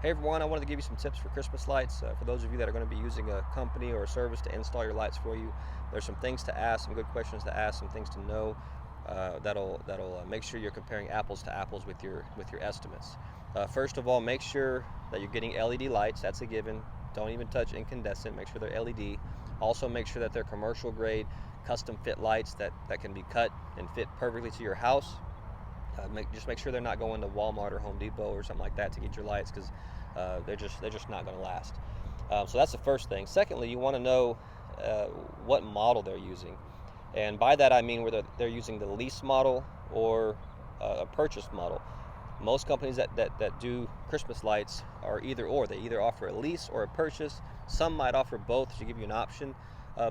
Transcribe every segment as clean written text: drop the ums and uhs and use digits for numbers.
Hey everyone, I wanted to give you some tips for Christmas lights. For those of you that are going to be using a company or a service to install your lights for you, there's some things to ask, some good questions to ask, some things to know that'll make sure you're comparing apples to apples with your estimates. First of all, make sure that you're getting LED lights. That's a given. Don't even touch incandescent. Make sure they're LED. Also, make sure that they're commercial grade, custom fit lights that can be cut and fit perfectly to your house. Just make sure they're not going to Walmart or Home Depot or something like that to get your lights, because they're just not going to last. So that's the first thing. Secondly, you want to know what model they're using, and by that I mean whether they're using the lease model or a purchase model. Most companies that do Christmas lights are either or. They either offer a lease or a purchase. Some might offer both to give you an option,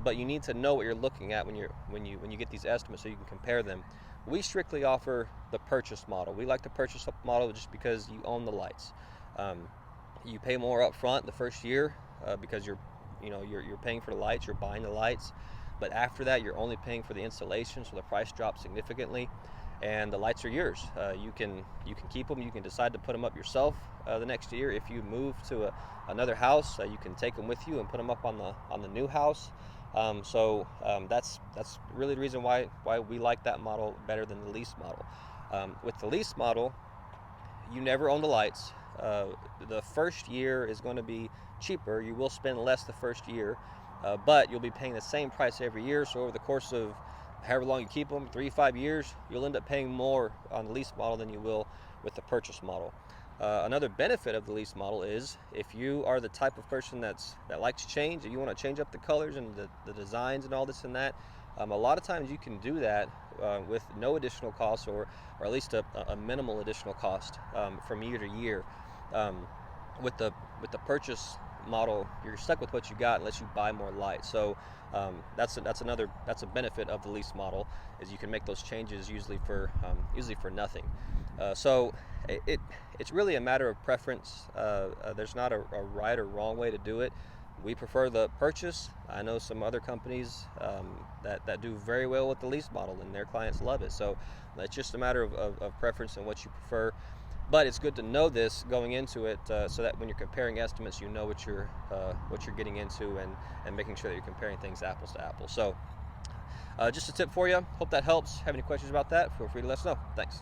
but you need to know what you're looking at when you get these estimates so you can compare them. We strictly offer the purchase model. We like the purchase model just because you own the lights. You pay more up front the first year because you're paying for the lights, you're buying the lights. But after that, you're only paying for the installation, so the price drops significantly, and the lights are yours. You can keep them. You can decide to put them up yourself the next year. If you move to another house, you can take them with you and put them up on the new house. That's really the reason why we like that model better than the lease model. With the lease model, you never own the lights. The first year is going to be cheaper. You will spend less the first year, but you'll be paying the same price every year. So over the course of however long you keep them, 3-5 years, you'll end up paying more on the lease model than you will with the purchase model. Another benefit of the lease model is if you are the type of person that likes change, if you want to change up the colors and the designs and all this and that, a lot of times you can do that with no additional cost, or at least a minimal additional cost from year to year. With the purchase model, you're stuck with what you got unless you buy more lights. So that's a benefit of the lease model, is you can make those changes usually for nothing. So it's really a matter of preference. There's not a right or wrong way to do it. We prefer the purchase. I know some other companies that do very well with the lease model, and their clients love it. So it's just a matter of preference and what you prefer. But it's good to know this going into it, so that when you're comparing estimates, you know what you're getting into, and making sure that you're comparing things apples to apples. So just a tip for you. Hope that helps. Have any questions about that, feel free to let us know. Thanks.